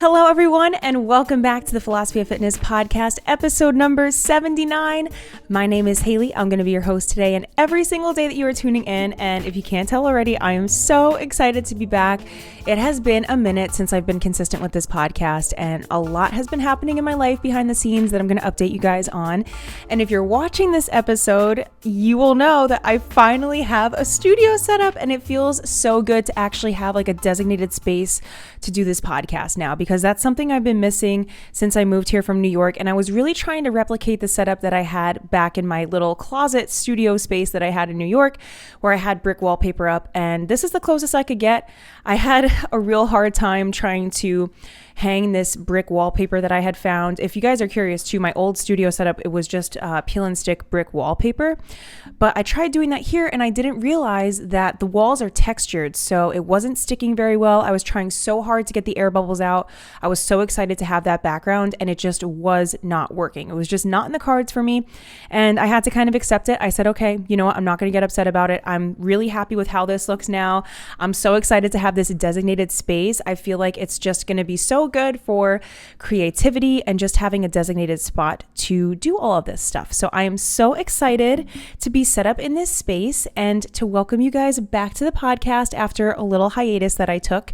Hello, everyone, and welcome back to the Philosophy of Fitness podcast, episode number 79. My name is Haley. I'm going to be your host today and every single day that you are tuning in. And if you can't tell already, I am so excited to be back. It has been a minute since I've been consistent with this podcast, and a lot has been happening in my life behind the scenes that I'm going to update you guys on. And if you're watching this episode, you will know that I finally have a studio set up, and it feels so good to actually have like a designated space to do this podcast now, because that's something I've been missing since I moved here from New York. And I was really trying to replicate the setup that I had back in my little closet studio space that I had in New York, where I had brick wallpaper up. And this is the closest I could get. I had a real hard time trying to hang this brick wallpaper that I had found. If you guys are curious too, my old studio setup, it was just peel and stick brick wallpaper. But I tried doing that here and I didn't realize that the walls are textured, so it wasn't sticking very well. I was trying so hard to get the air bubbles out. I was so excited to have that background, and it just was not working. It was just not in the cards for me, and I had to kind of accept it. I said, okay, you know what? I'm not going to get upset about it. I'm really happy with how this looks now. I'm so excited to have this designated space. I feel like it's just going to be so good for creativity and just having a designated spot to do all of this stuff. So I am so excited to be set up in this space and to welcome you guys back to the podcast after a little hiatus that I took.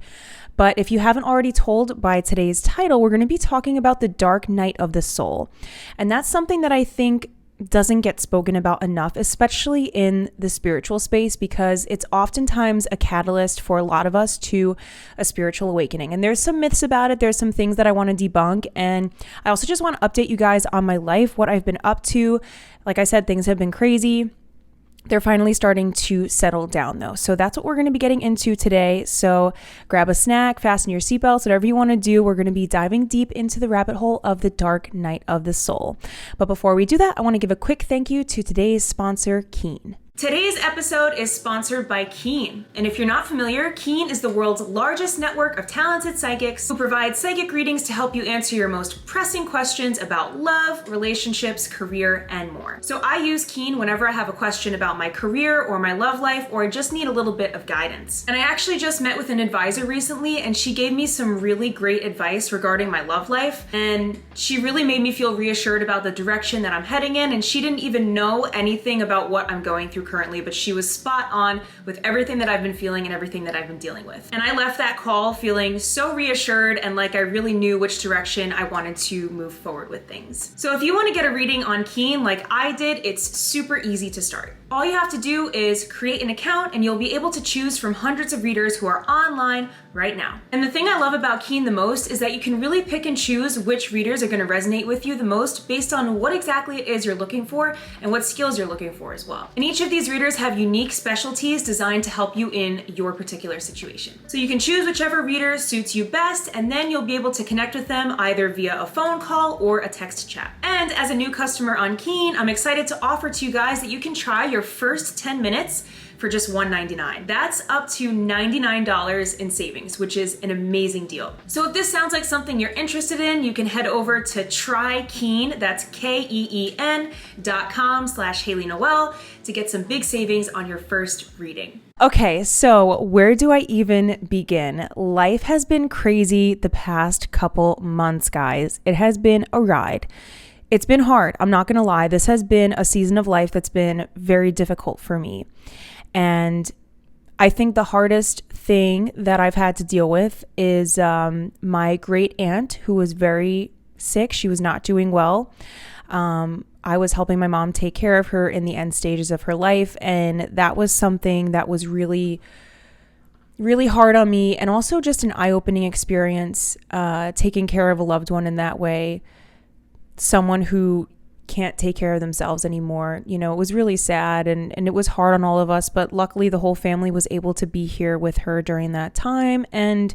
But if you haven't already told by today's title, we're going to be talking about the dark night of the soul. And that's something that I think doesn't get spoken about enough, especially in the spiritual space, because it's oftentimes a catalyst for a lot of us to a spiritual awakening. And there's some myths about it. There's some things that I want to debunk. And I also just want to update you guys on my life, what I've been up to. Like I said, things have been crazy. They're finally starting to settle down though. So that's what we're going to be getting into today. So grab a snack, fasten your seatbelts, whatever you want to do. We're going to be diving deep into the rabbit hole of the dark night of the soul. But before we do that, I want to give a quick thank you to today's sponsor, Keen. Today's episode is sponsored by Keen. And if you're not familiar, Keen is the world's largest network of talented psychics who provide psychic readings to help you answer your most pressing questions about love, relationships, career, and more. So I use Keen whenever I have a question about my career or my love life, or I just need a little bit of guidance. And I actually just met with an advisor recently, and she gave me some really great advice regarding my love life. And she really made me feel reassured about the direction that I'm heading in. And she didn't even know anything about what I'm going through currently, but she was spot on with everything that I've been feeling and everything that I've been dealing with. And I left that call feeling so reassured and like I really knew which direction I wanted to move forward with things. So if you want to get a reading on Keen like I did, it's super easy to start. All you have to do is create an account and you'll be able to choose from hundreds of readers who are online right now. And the thing I love about Keen the most is that you can really pick and choose which readers are going to resonate with you the most based on what exactly it is you're looking for and what skills you're looking for as well. And each of these readers have unique specialties designed to help you in your particular situation. So you can choose whichever reader suits you best, and then you'll be able to connect with them either via a phone call or a text chat. And as a new customer on Keen, I'm excited to offer to you guys that you can try your first 10 minutes for just $1.99. That's up to $99 in savings, which is an amazing deal. So if this sounds like something you're interested in, you can head over to TryKeen, that's KEEN.com/Haley Noel to get some big savings on your first reading. Okay, so where do I even begin? Life has been crazy the past couple months, guys. It has been a ride. It's been hard. I'm not going to lie. This has been a season of life that's been very difficult for me. And I think the hardest thing that I've had to deal with is my great aunt, who was very sick. She was not doing well. I was helping my mom take care of her in the end stages of her life. And that was something that was really, really hard on me. And also just an eye-opening experience, taking care of a loved one in that way. Someone who can't take care of themselves anymore. You know, it was really sad and it was hard on all of us, but luckily the whole family was able to be here with her during that time. And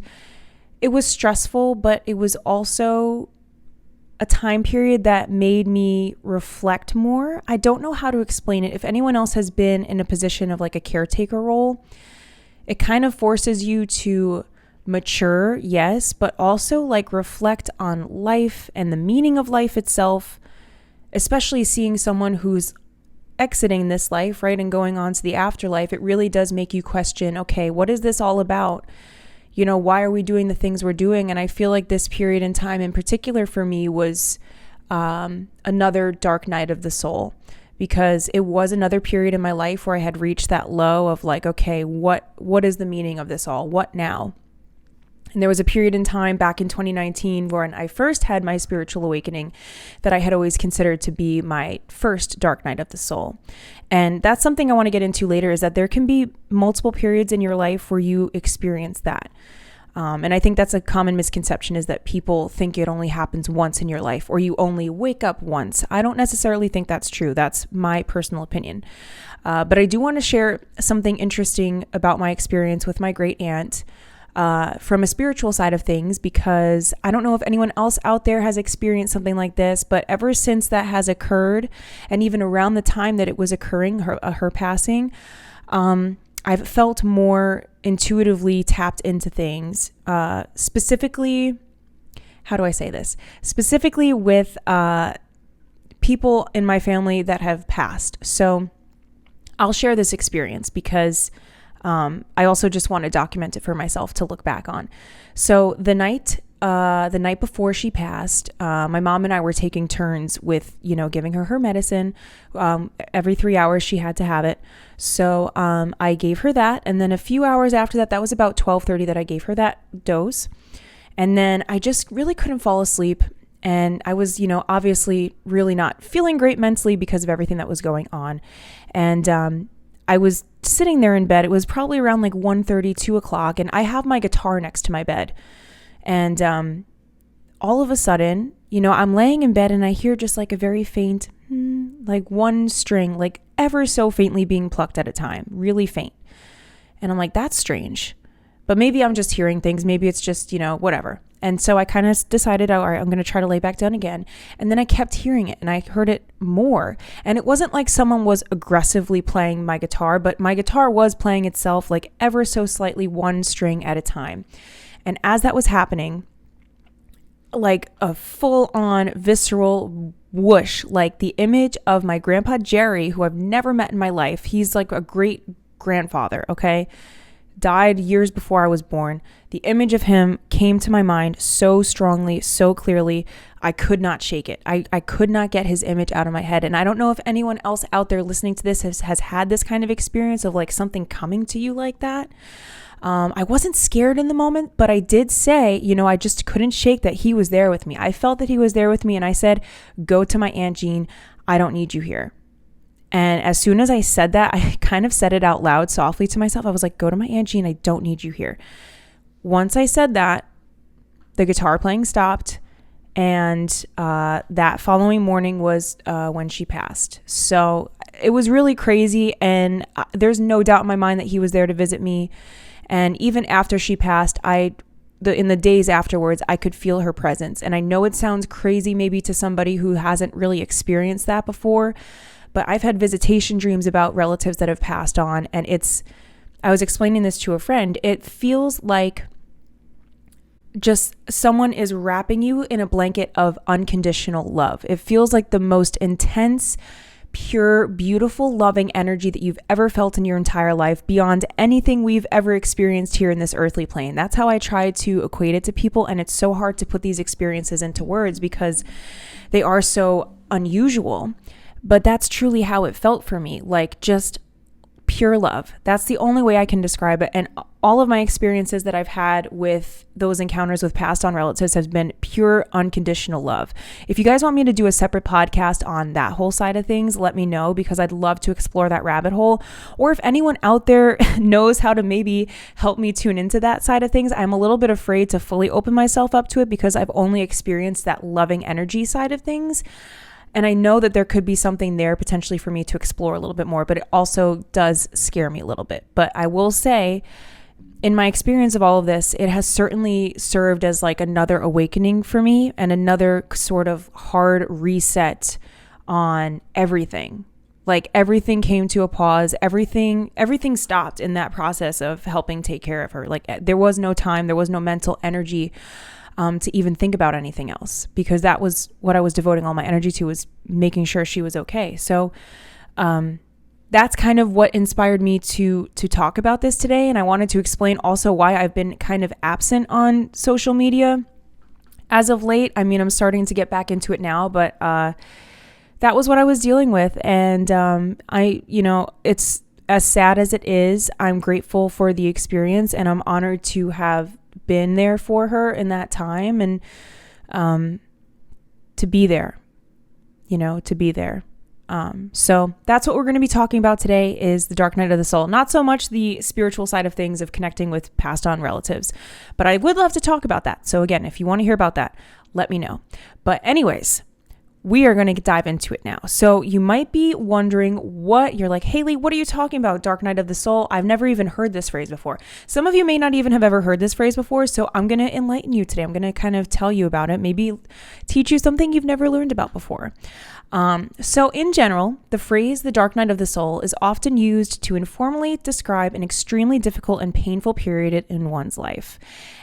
it was stressful, but it was also a time period that made me reflect more. I don't know how to explain it. If anyone else has been in a position of like a caretaker role, it kind of forces you to mature, yes, but also like reflect on life and the meaning of life itself, especially seeing someone who's exiting this life, right, and going on to the afterlife. It really does make you question, okay, what is this all about? why are we doing the things we're doing? And I feel like this period in time in particular for me was another dark night of the soul, because it was another period in my life where I had reached that low of like, okay, what is the meaning of this all? What now? And there was a period in time back in 2019 when I first had my spiritual awakening that I had always considered to be my first dark night of the soul. And that's something I want to get into later, is that there can be multiple periods in your life where you experience that. And I think that's a common misconception, is that people think it only happens once in your life, or you only wake up once. I don't necessarily think that's true. That's my personal opinion. But I do want to share something interesting about my experience with my great aunt from a spiritual side of things, because I don't know if anyone else out there has experienced something like this, but ever since that has occurred, and even around the time that it was occurring, her passing, I've felt more intuitively tapped into things, specifically, how do I say this? Specifically with people in my family that have passed. So I'll share this experience because I also just want to document it for myself to look back on. So the night before she passed, my mom and I were taking turns with, giving her medicine. Every 3 hours she had to have it. So I gave her that. And then a few hours after that, that was about 12:30 that I gave her that dose. And then I just really couldn't fall asleep. And I was, obviously really not feeling great mentally because of everything that was going on. And I was sitting there in bed. It was probably around like 1:30, 2 o'clock. And I have my guitar next to my bed. And all of a sudden, I'm laying in bed and I hear just like a very faint, like one string, like ever so faintly being plucked at a time, really faint. And I'm like, that's strange. But maybe I'm just hearing things. Maybe it's just, whatever. And so I kind of decided, all right, I'm going to try to lay back down again. And then I kept hearing it and I heard it more. And it wasn't like someone was aggressively playing my guitar, but my guitar was playing itself like ever so slightly, one string at a time. And as that was happening, like a full-on visceral whoosh, like the image of my grandpa Jerry, who I've never met in my life. He's like a great grandfather, okay? Died years before I was born. The image of him came to my mind so strongly, so clearly, I could not shake it. I could not get his image out of my head. And I don't know if anyone else out there listening to this has had this kind of experience of like something coming to you like that. I wasn't scared in the moment, but I did say, I just couldn't shake that he was there with me. I felt that he was there with me, and I said, go to my Aunt Jean. I don't need you here. And as soon as I said that, I kind of said it out loud softly to myself. I was like, go to my Aunt Jean. I don't need you here. Once I said that, the guitar playing stopped, and that following morning was when she passed. So it was really crazy, and there's no doubt in my mind that he was there to visit me. And even after she passed, in the days afterwards, I could feel her presence. And I know it sounds crazy maybe to somebody who hasn't really experienced that before, but I've had visitation dreams about relatives that have passed on. And I was explaining this to a friend. It feels like just someone is wrapping you in a blanket of unconditional love. It feels like the most intense, pure, beautiful, loving energy that you've ever felt in your entire life, beyond anything we've ever experienced here in this earthly plane. That's how I try to equate it to people. And it's so hard to put these experiences into words because they are so unusual. But that's truly how it felt for me, like just pure love. That's the only way I can describe it. And all of my experiences that I've had with those encounters with passed on relatives has been pure unconditional love. If you guys want me to do a separate podcast on that whole side of things, let me know, because I'd love to explore that rabbit hole. Or if anyone out there knows how to maybe help me tune into that side of things, I'm a little bit afraid to fully open myself up to it because I've only experienced that loving energy side of things. And I know that there could be something there potentially for me to explore a little bit more, but it also does scare me a little bit. But I will say, in my experience of all of this, it has certainly served as like another awakening for me and another sort of hard reset on everything. Like everything came to a pause. Everything stopped in that process of helping take care of her. Like there was no time, there was no mental energy to even think about anything else, because that was what I was devoting all my energy to, was making sure she was okay. So that's kind of what inspired me to talk about this today. And I wanted to explain also why I've been kind of absent on social media as of late. I mean, I'm starting to get back into it now, but that was what I was dealing with. And it's as sad as it is, I'm grateful for the experience, and I'm honored to have been there for her in that time, and to be there, to be there. So that's what we're going to be talking about today, is the dark night of the soul. Not so much the spiritual side of things of connecting with passed on relatives, but I would love to talk about that. So again, if you want to hear about that, let me know. But anyways, we are going to dive into it now. So you might be wondering you're like, Haley, what are you talking about? Dark night of the soul? I've never even heard this phrase before. Some of you may not even have ever heard this phrase before. So I'm going to enlighten you today. I'm going to kind of tell you about it, maybe teach you something you've never learned about before. So in general, the phrase the dark night of the soul is often used to informally describe an extremely difficult and painful period in one's life.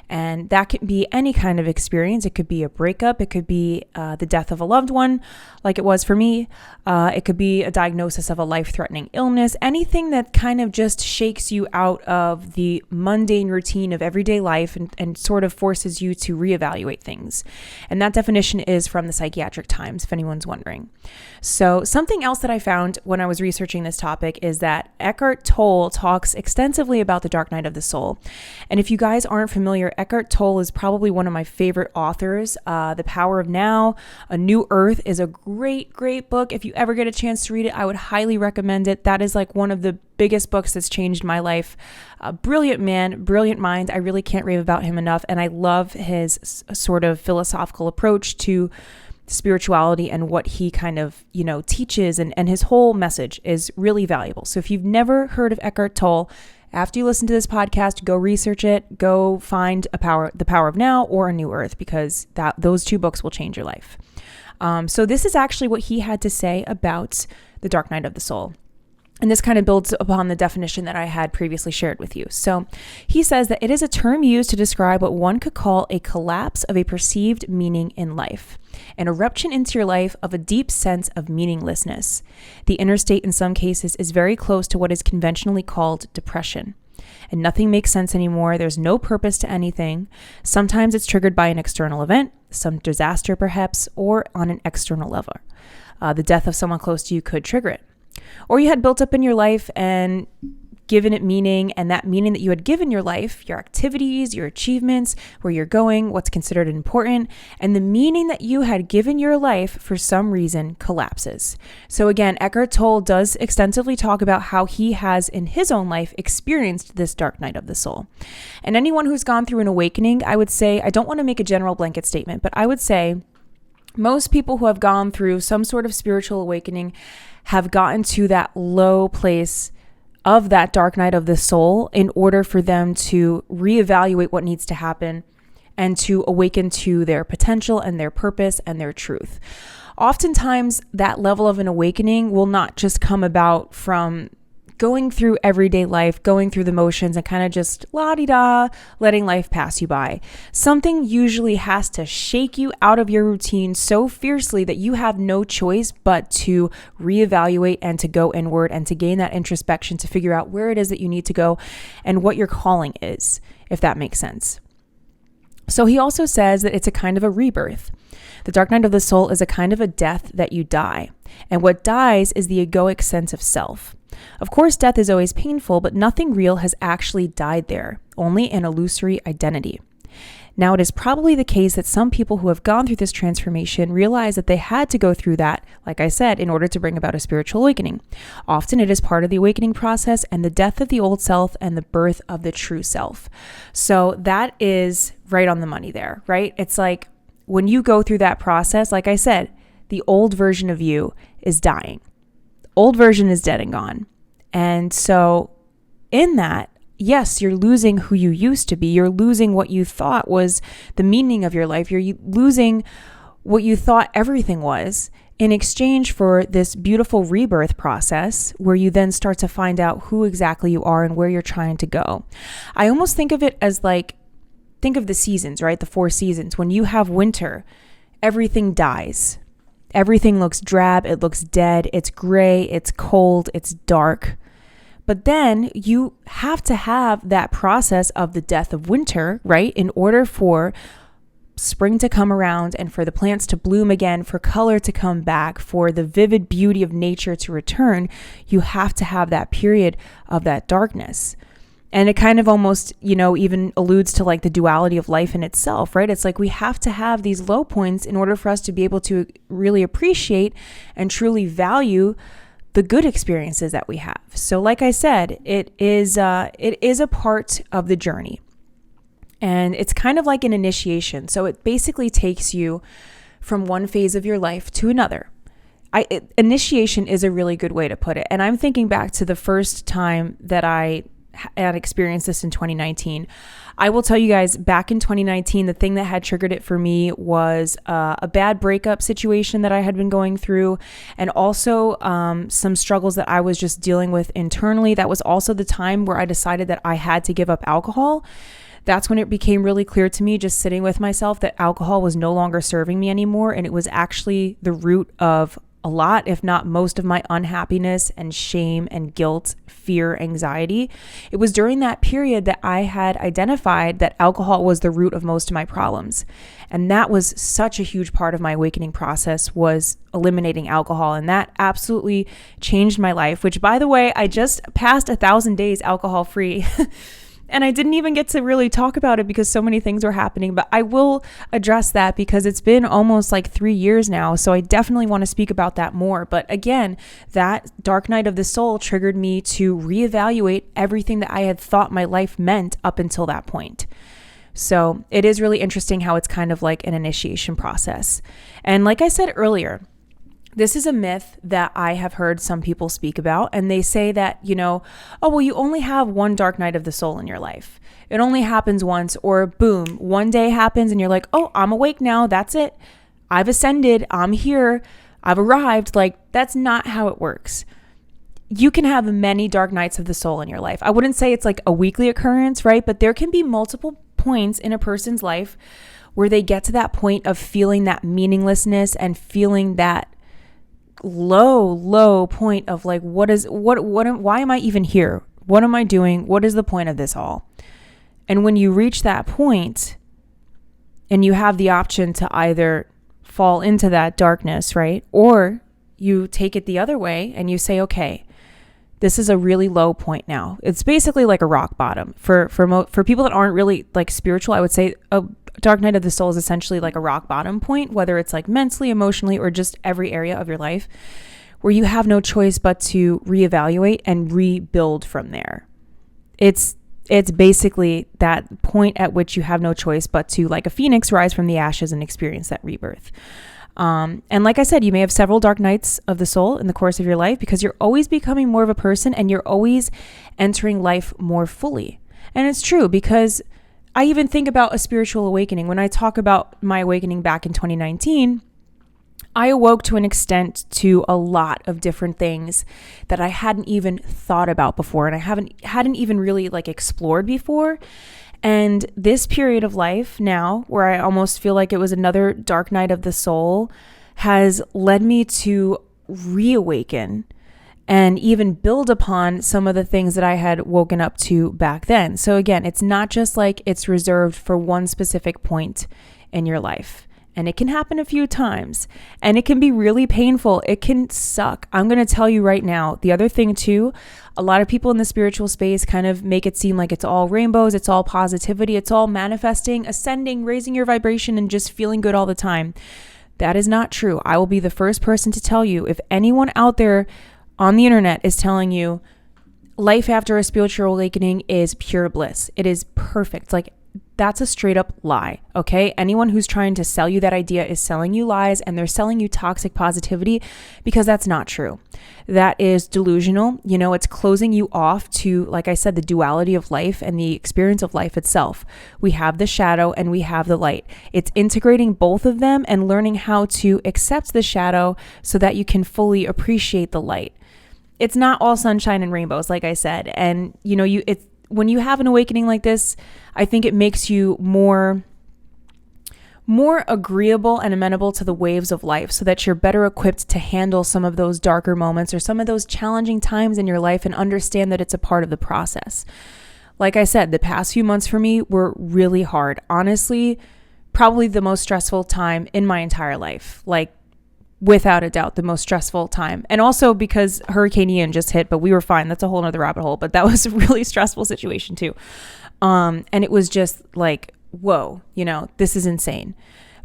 And that can be any kind of experience. It could be a breakup. It could be the death of a loved one, like it was for me. It could be a diagnosis of a life-threatening illness, anything that kind of just shakes you out of the mundane routine of everyday life and sort of forces you to reevaluate things. And that definition is from the Psychiatric Times, if anyone's wondering. So something else that I found when I was researching this topic is that Eckhart Tolle talks extensively about the dark night of the soul. And if you guys aren't familiar, Eckhart Tolle is probably one of my favorite authors. The Power of Now, A New Earth is a great, great book. If you ever get a chance to read it, I would highly recommend it. That is like one of the biggest books that's changed my life. Brilliant man, brilliant mind. I really can't rave about him enough. And I love his sort of philosophical approach to spirituality and what he kind of, teaches, and his whole message is really valuable. So if you've never heard of Eckhart Tolle, after you listen to this podcast, go research it, go find The Power of Now or A New Earth, because those two books will change your life. So this is actually what he had to say about the dark night of the soul. And this kind of builds upon the definition that I had previously shared with you. So he says that it is a term used to describe what one could call a collapse of a perceived meaning in life, an eruption into your life of a deep sense of meaninglessness. The inner state in some cases is very close to what is conventionally called depression. And nothing makes sense anymore. There's no purpose to anything. Sometimes it's triggered by an external event, some disaster perhaps, or on an external level. The death of someone close to you could trigger it. Or you had built up in your life and given it meaning, and that meaning that you had given your life, your activities, your achievements, where you're going, what's considered important, and the meaning that you had given your life for some reason collapses. So again, Eckhart Tolle does extensively talk about how he has in his own life experienced this dark night of the soul. And anyone who's gone through an awakening, I would say, I don't want to make a general blanket statement, but I would say most people who have gone through some sort of spiritual awakening have gotten to that low place of that dark night of the soul in order for them to reevaluate what needs to happen and to awaken to their potential and their purpose and their truth. Oftentimes, that level of an awakening will not just come about from going through everyday life, going through the motions and kind of just la-di-da, letting life pass you by. Something usually has to shake you out of your routine so fiercely that you have no choice but to reevaluate and to go inward and to gain that introspection to figure out where it is that you need to go and what your calling is, if that makes sense. So he also says that it's a kind of a rebirth. The dark night of the soul is a kind of a death that you die. And what dies is the egoic sense of self. Of course, death is always painful, but nothing real has actually died there, only an illusory identity. Now, it is probably the case that some people who have gone through this transformation realize that they had to go through that, like I said, in order to bring about a spiritual awakening. Often it is part of the awakening process and the death of the old self and the birth of the true self. So that is right on the money there, right? It's like when you go through that process, like I said, the old version of you is dying. Old version is dead and gone. And so in that, yes, you're losing who you used to be. You're losing what you thought was the meaning of your life. You're losing what you thought everything was in exchange for this beautiful rebirth process where you then start to find out who exactly you are and where you're trying to go. I almost think of it as like, think of the seasons, right? The 4 seasons. When you have winter, everything dies. everything looks drab, it looks dead, it's gray, it's cold, it's dark. But then you have to have that process of the death of winter, right? In order for spring to come around and for the plants to bloom again, for color to come back, for the vivid beauty of nature to return, you have to have that period of that darkness. And it kind of almost, even alludes to like the duality of life in itself, right? It's like we have to have these low points in order for us to be able to really appreciate and truly value the good experiences that we have. So like I said, it is a part of the journey. And it's kind of like an initiation. So it basically takes you from one phase of your life to another. Initiation is a really good way to put it. And I'm thinking back to the first time that I had experienced this in 2019. I will tell you guys, back in 2019, the thing that had triggered it for me was a bad breakup situation that I had been going through, and also some struggles that I was just dealing with internally. That was also the time where I decided that I had to give up alcohol. That's when it became really clear to me, just sitting with myself, that alcohol was no longer serving me anymore, and it was actually the root of a lot, if not most, of my unhappiness and shame and guilt, fear, anxiety. It was during that period that I had identified that alcohol was the root of most of my problems. And that was such a huge part of my awakening process, was eliminating alcohol. And that absolutely changed my life, which, by the way, I just passed 1,000 days alcohol free. And I didn't even get to really talk about it because so many things were happening, but I will address that because it's been almost like 3 years now. So I definitely want to speak about that more. But again, that dark night of the soul triggered me to reevaluate everything that I had thought my life meant up until that point. So it is really interesting how it's kind of like an initiation process. And like I said earlier, this is a myth that I have heard some people speak about, and they say that, oh, well, you only have one dark night of the soul in your life. It only happens once, or boom, one day happens and you're like, oh, I'm awake now. That's it. I've ascended. I'm here. I've arrived. Like, that's not how it works. You can have many dark nights of the soul in your life. I wouldn't say it's like a weekly occurrence, right? But there can be multiple points in a person's life where they get to that point of feeling that meaninglessness and feeling that low point of like, why am I even here? What am I doing? What is the point of this all? And when you reach that point and you have the option to either fall into that darkness, right? Or you take it the other way and you say, okay, this is a really low point now. It's basically like a rock bottom. For people that aren't really like spiritual, I would say a dark night of the soul is essentially like a rock bottom point, whether it's like mentally, emotionally, or just every area of your life where you have no choice but to reevaluate and rebuild from there. It's basically that point at which you have no choice but to, like a phoenix, rise from the ashes and experience that rebirth. And like I said, you may have several dark nights of the soul in the course of your life because you're always becoming more of a person and you're always entering life more fully. And it's true, because I even think about a spiritual awakening. When I talk about my awakening back in 2019, I awoke to an extent to a lot of different things that I hadn't even thought about before, and I hadn't even really like explored before. And this period of life now, where I almost feel like it was another dark night of the soul, has led me to reawaken and even build upon some of the things that I had woken up to back then. So again, it's not just like it's reserved for one specific point in your life. And it can happen a few times, and it can be really painful. It can suck. I'm going to tell you right now. The other thing too, a lot of people in the spiritual space kind of make it seem like it's all rainbows, it's all positivity, it's all manifesting, ascending, raising your vibration, and just feeling good all the time. That is not true. I will be the first person to tell you, if anyone out there on the internet is telling you life after a spiritual awakening is pure bliss, it is perfect. Like, that's a straight up lie, okay? Anyone who's trying to sell you that idea is selling you lies, and they're selling you toxic positivity, because that's not true. That is delusional. It's closing you off to, like I said, the duality of life and the experience of life itself. We have the shadow and we have the light. It's integrating both of them and learning how to accept the shadow so that you can fully appreciate the light. It's not all sunshine and rainbows, like I said. And, when you have an awakening like this, I think it makes you more more agreeable and amenable to the waves of life so that you're better equipped to handle some of those darker moments or some of those challenging times in your life and understand that it's a part of the process. Like I said, the past few months for me were really hard. Honestly, probably the most stressful time in my entire life. Like, without a doubt, the most stressful time. And also because Hurricane Ian just hit, but we were fine. That's a whole nother rabbit hole. But that was a really stressful situation too. And it was just like, whoa, this is insane.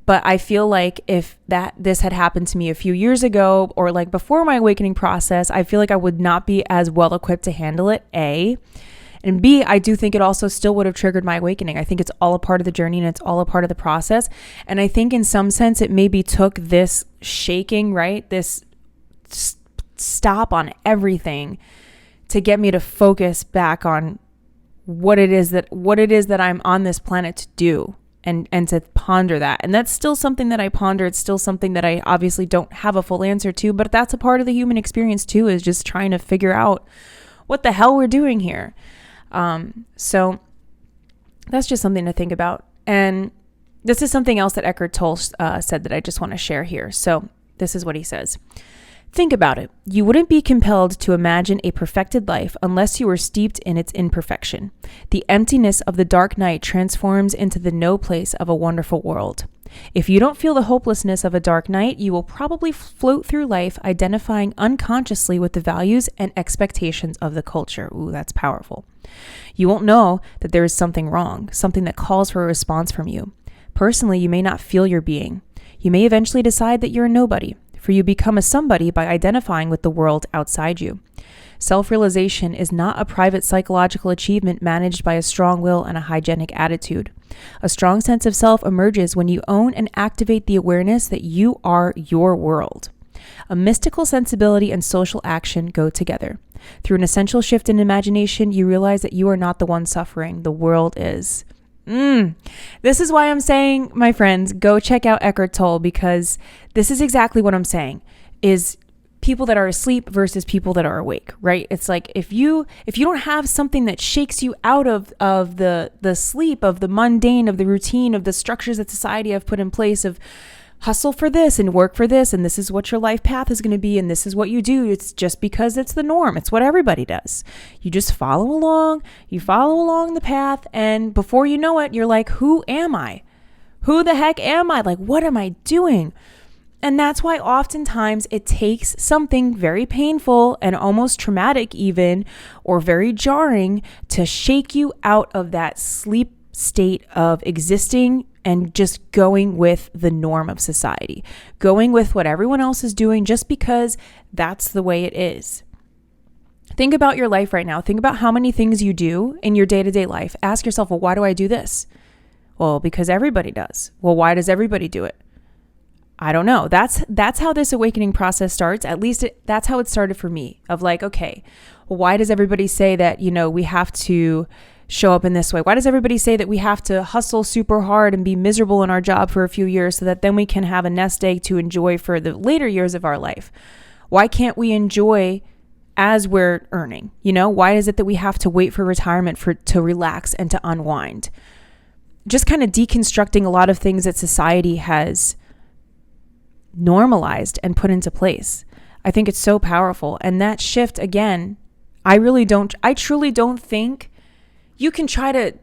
But I feel like if this had happened to me a few years ago or like before my awakening process, I feel like I would not be as well equipped to handle it, A. And B, I do think it also still would have triggered my awakening. I think it's all a part of the journey and it's all a part of the process. And I think in some sense, it maybe took this shaking, right? This stop on everything to get me to focus back on what it is that I'm on this planet to do and to ponder that. And that's still something that I ponder. It's still something that I obviously don't have a full answer to, but that's a part of the human experience too, is just trying to figure out what the hell we're doing here. So that's just something to think about. And this is something else that Eckhart Tolle said that I just want to share here. So this is what he says. Think about it. You wouldn't be compelled to imagine a perfected life unless you were steeped in its imperfection. The emptiness of the dark night transforms into the no place of a wonderful world. If you don't feel the hopelessness of a dark night, you will probably float through life identifying unconsciously with the values and expectations of the culture. Ooh, that's powerful. You won't know that there is something wrong, something that calls for a response from you. Personally, you may not feel your being. You may eventually decide that you're a nobody, for you become a somebody by identifying with the world outside you. Self-realization is not a private psychological achievement managed by a strong will and a hygienic attitude. A strong sense of self emerges when you own and activate the awareness that you are your world. A mystical sensibility and social action go together. Through an essential shift in imagination, you realize that you are not the one suffering. The world is. This is why I'm saying, my friends, go check out Eckhart Tolle, because this is exactly what I'm saying, is people that are asleep versus people that are awake, right? It's like if you don't have something that shakes you out of the sleep, of the mundane, of the routine, of the structures that society have put in place, of hustle for this and work for this, and this is what your life path is going to be, and this is what you do. It's just because it's the norm. It's what everybody does. You just follow along the path, and before you know it, you're like, who am I? Who the heck am I? Like, what am I doing? And that's why oftentimes it takes something very painful and almost traumatic even, or very jarring, to shake you out of that sleep state of existing and just going with the norm of society, going with what everyone else is doing just because that's the way it is. Think about your life right now. Think about how many things you do in your day-to-day life. Ask yourself, well, why do I do this? Well, because everybody does. Well, why does everybody do it? I don't know. That's how this awakening process starts. At least that's how it started for me, of like, okay, well, why does everybody say that, we have to show up in this way? Why does everybody say that we have to hustle super hard and be miserable in our job for a few years so that then we can have a nest egg to enjoy for the later years of our life? Why can't we enjoy as we're earning? Why is it that we have to wait for retirement to relax and to unwind? Just kind of deconstructing a lot of things that society has normalized and put into place. I think it's so powerful. And that shift, again, I truly don't think you can try to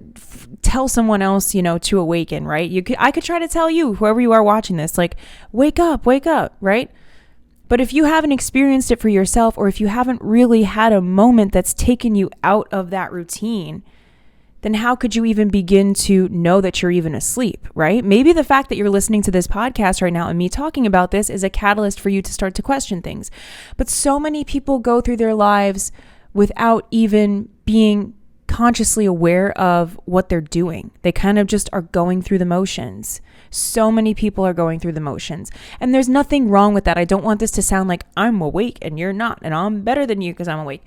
tell someone else, to awaken, right? I could try to tell you, whoever you are watching this, like, wake up, right? But if you haven't experienced it for yourself, or if you haven't really had a moment that's taken you out of that routine, then how could you even begin to know that you're even asleep, right? Maybe the fact that you're listening to this podcast right now and me talking about this is a catalyst for you to start to question things. But so many people go through their lives without even being consciously aware of what they're doing. They kind of just are going through the motions. So many people are going through the motions. And there's nothing wrong with that. I don't want this to sound like I'm awake and you're not, and I'm better than you because I'm awake.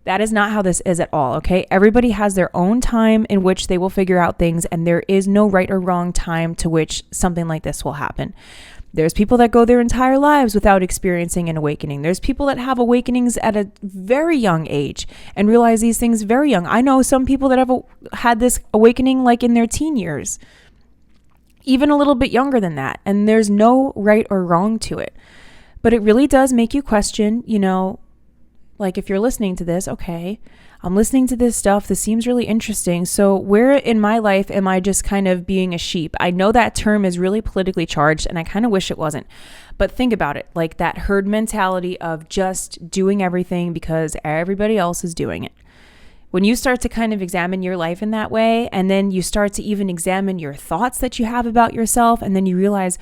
That is not how this is at all, okay? Everybody has their own time in which they will figure out things, and there is no right or wrong time to which something like this will happen. There's people that go their entire lives without experiencing an awakening. There's people that have awakenings at a very young age and realize these things very young. I know some people that have had this awakening like in their teen years. even a little bit younger than that. And there's no right or wrong to it. But it really does make you question, like if you're listening to this, okay, I'm listening to this stuff. This seems really interesting. So where in my life am I just kind of being a sheep? I know that term is really politically charged and I kind of wish it wasn't. But think about it, like that herd mentality of just doing everything because everybody else is doing it. When you start to kind of examine your life in that way, and then you start to even examine your thoughts that you have about yourself, and then you realize,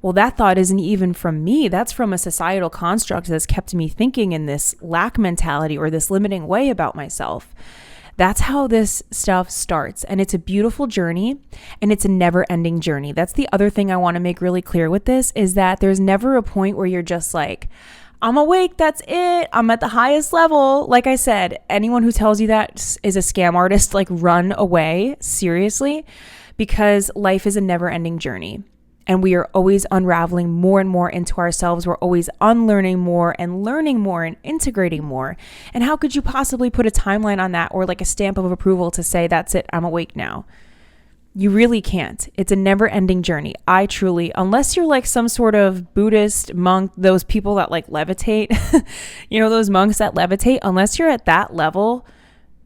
well, that thought isn't even from me. That's from a societal construct that's kept me thinking in this lack mentality or this limiting way about myself. That's how this stuff starts. And it's a beautiful journey, and it's a never-ending journey. That's the other thing I want to make really clear with this, is that there's never a point where you're just like, I'm awake, that's it, I'm at the highest level. Like I said, anyone who tells you that is a scam artist. Like, run away, seriously, because life is a never-ending journey. And we are always unraveling more and more into ourselves. We're always unlearning more and learning more and integrating more. And how could you possibly put a timeline on that, or like a stamp of approval to say, that's it, I'm awake now? You really can't. It's a never-ending journey. I truly, unless you're like some sort of Buddhist monk, those people that like levitate, those monks that levitate, unless you're at that level,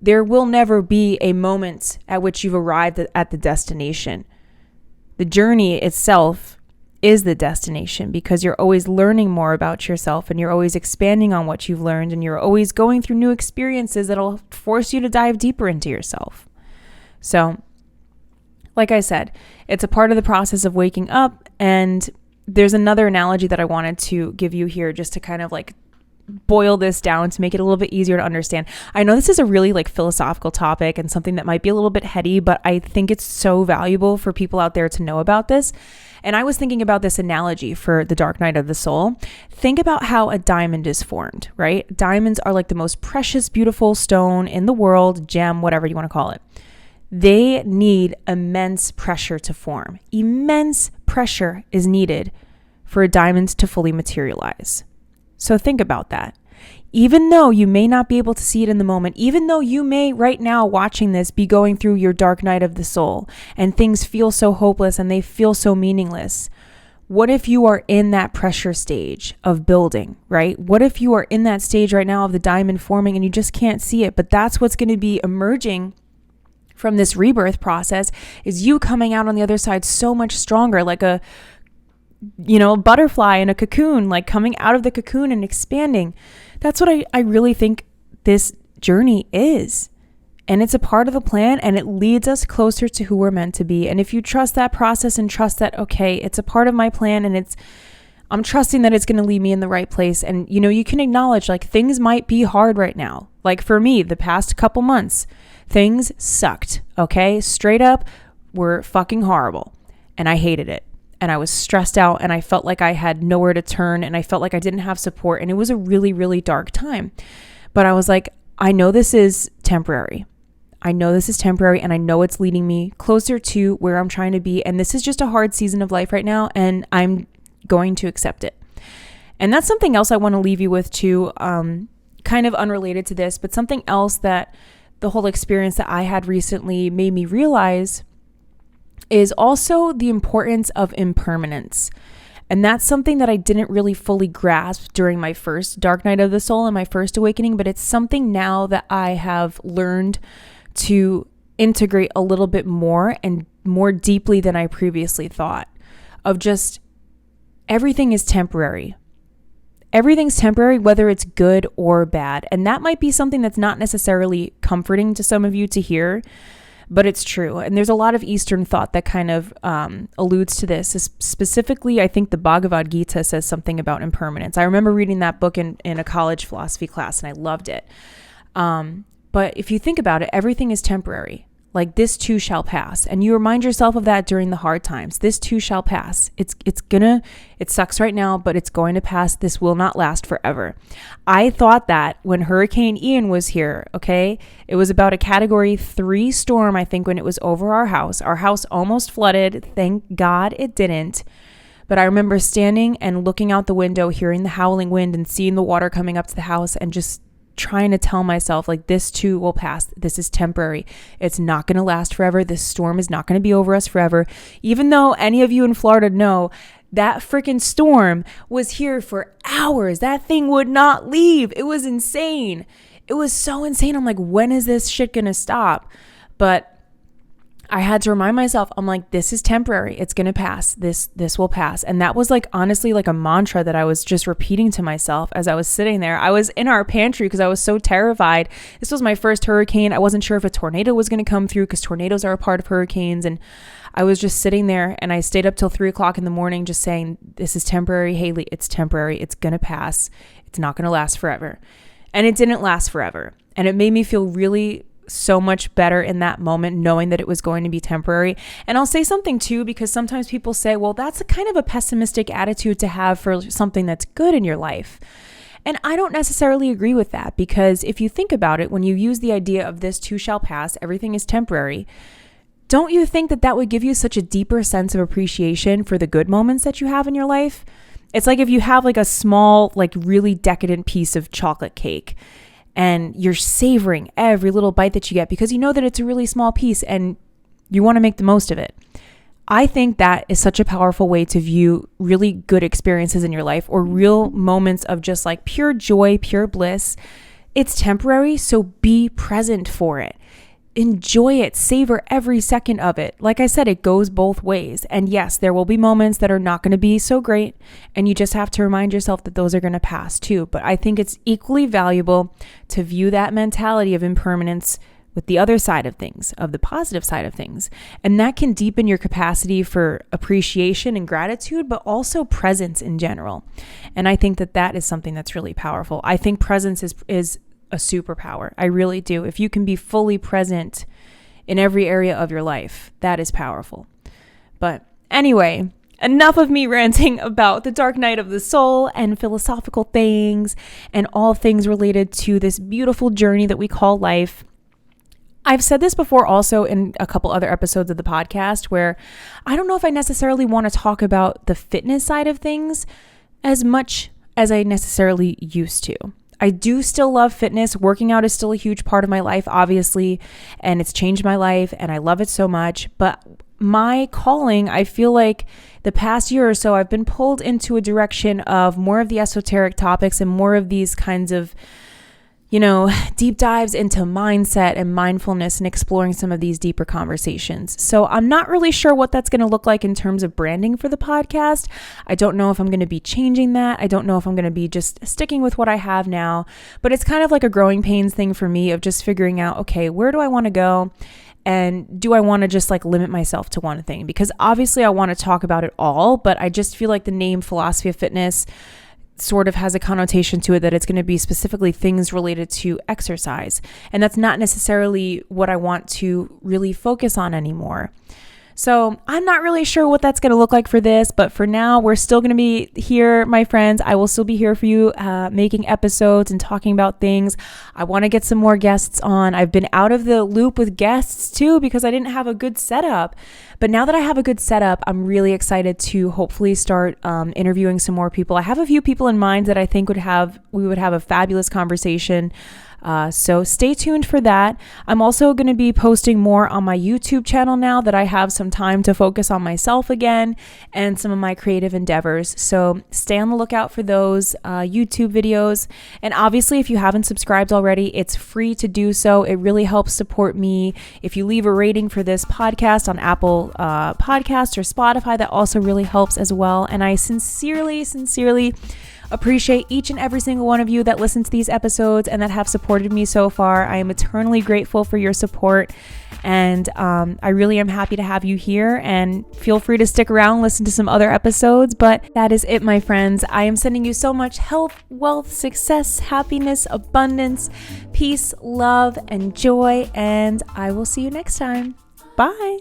there will never be a moment at which you've arrived at the destination. The journey itself is the destination, because you're always learning more about yourself, and you're always expanding on what you've learned, and you're always going through new experiences that'll force you to dive deeper into yourself. So, like I said, it's a part of the process of waking up. And there's another analogy that I wanted to give you here, just to kind of like boil this down to make it a little bit easier to understand. I know this is a really like philosophical topic and something that might be a little bit heady, but I think it's so valuable for people out there to know about this. And I was thinking about this analogy for the dark night of the soul. Think about how a diamond is formed, right? Diamonds are like the most precious, beautiful stone in the world, gem, whatever you want to call it. They need immense pressure to form. Immense pressure is needed for a diamond to fully materialize. So think about that. Even though you may not be able to see it in the moment, even though you may right now watching this be going through your dark night of the soul and things feel so hopeless and they feel so meaningless, what if you are in that pressure stage of building, right? What if you are in that stage right now of the diamond forming and you just can't see it? But that's what's going to be emerging from this rebirth process, is you coming out on the other side so much stronger, like a butterfly in a cocoon, like coming out of the cocoon and expanding. That's what I really think this journey is. And it's a part of the plan, and it leads us closer to who we're meant to be. And if you trust that process and trust that, okay, it's a part of my plan, and I'm trusting that it's going to lead me in the right place. And, you can acknowledge like things might be hard right now. Like for me, the past couple months, things sucked. Okay. Straight up, were fucking horrible. And I hated it. And I was stressed out, and I felt like I had nowhere to turn, and I felt like I didn't have support. And it was a really, really dark time. But I was like, I know this is temporary. And I know it's leading me closer to where I'm trying to be. And this is just a hard season of life right now, and I'm going to accept it. And that's something else I want to leave you with too, kind of unrelated to this, but something else that the whole experience that I had recently made me realize is also the importance of impermanence. And that's something that I didn't really fully grasp during my first dark night of the soul and my first awakening, but it's something now that I have learned to integrate a little bit more and more deeply than I previously thought, of just everything is temporary. Everything's temporary, whether it's good or bad. And that might be something that's not necessarily comforting to some of you to hear, but it's true. And there's a lot of Eastern thought that kind of alludes to this. Specifically, I think the Bhagavad Gita says something about impermanence. I remember reading that book in a college philosophy class, and I loved it. But if you think about it, everything is temporary. Like, this too shall pass. And you remind yourself of that during the hard times. This too shall pass. It sucks right now, but it's going to pass. This will not last forever. I thought that when Hurricane Ian was here, okay? It was about a Category 3 storm, I think, when it was over our house. Our house almost flooded. Thank God it didn't. But I remember standing and looking out the window, hearing the howling wind and seeing the water coming up to the house, and just trying to tell myself like this too will pass. This is temporary. It's not going to last forever. This storm is not going to be over us forever. Even though any of you in Florida know that freaking storm was here for hours. That thing would not leave. It was insane. It was so insane. I'm like, when is this shit going to stop? But I had to remind myself, I'm like, this is temporary. It's going to pass. This will pass. And that was like, honestly, like a mantra that I was just repeating to myself as I was sitting there. I was in our pantry because I was so terrified. This was my first hurricane. I wasn't sure if a tornado was going to come through because tornadoes are a part of hurricanes. And I was just sitting there and I stayed up till 3:00 in the morning just saying, this is temporary, Haley. It's temporary. It's going to pass. It's not going to last forever. And it didn't last forever. And it made me feel really so much better in that moment, knowing that it was going to be temporary. And I'll say something too, because sometimes people say, well, that's a kind of a pessimistic attitude to have for something that's good in your life. And I don't necessarily agree with that, because if you think about it, when you use the idea of this too shall pass, everything is temporary, don't you think that that would give you such a deeper sense of appreciation for the good moments that you have in your life? It's like if you have like a small, like really decadent piece of chocolate cake, and you're savoring every little bite that you get because you know that it's a really small piece and you want to make the most of it. I think that is such a powerful way to view really good experiences in your life, or real moments of just like pure joy, pure bliss. It's temporary, so be present for it. Enjoy it, savor every second of it. Like I said, it goes both ways. And yes, there will be moments that are not going to be so great, and you just have to remind yourself that those are going to pass too. But I think it's equally valuable to view that mentality of impermanence with the other side of things, of the positive side of things. And that can deepen your capacity for appreciation and gratitude, but also presence in general. And I think that that is something that's really powerful. I think presence is a superpower. I really do. If you can be fully present in every area of your life, that is powerful. But anyway, enough of me ranting about the dark night of the soul and philosophical things and all things related to this beautiful journey that we call life. I've said this before also in a couple other episodes of the podcast, where I don't know if I necessarily want to talk about the fitness side of things as much as I necessarily used to. I do still love fitness. Working out is still a huge part of my life, obviously, and it's changed my life and I love it so much. But my calling, I feel like the past year or so, I've been pulled into a direction of more of the esoteric topics and more of these kinds of, deep dives into mindset and mindfulness and exploring some of these deeper conversations. So I'm not really sure what that's going to look like in terms of branding for the podcast. I don't know if I'm going to be changing that. I don't know if I'm going to be just sticking with what I have now, but it's kind of like a growing pains thing for me of just figuring out, okay, where do I want to go? And do I want to just like limit myself to one thing? Because obviously I want to talk about it all, but I just feel like the name Philosophy of Fitness sort of has a connotation to it that it's going to be specifically things related to exercise. And that's not necessarily what I want to really focus on anymore. So I'm not really sure what that's going to look like for this, but for now, we're still going to be here, my friends. I will still be here for you, making episodes and talking about things. I want to get some more guests on. I've been out of the loop with guests too, because I didn't have a good setup. But now that I have a good setup, I'm really excited to hopefully start interviewing some more people. I have a few people in mind that I think we would have a fabulous conversation. So stay tuned for that. I'm also going to be posting more on my YouTube channel now that I have some time to focus on myself again and some of my creative endeavors. So stay on the lookout for those YouTube videos. And obviously, if you haven't subscribed already, it's free to do so. It really helps support me. If you leave a rating for this podcast on Apple Podcasts or Spotify, that also really helps as well. And I sincerely appreciate each and every single one of you that listen to these episodes and that have supported me so far. I am eternally grateful for your support, and I really am happy to have you here, and feel free to stick around, listen to some other episodes. But that is it, my friends. I am sending you so much health, wealth, success, happiness, abundance, peace, love, and joy, and I will see you next time. Bye.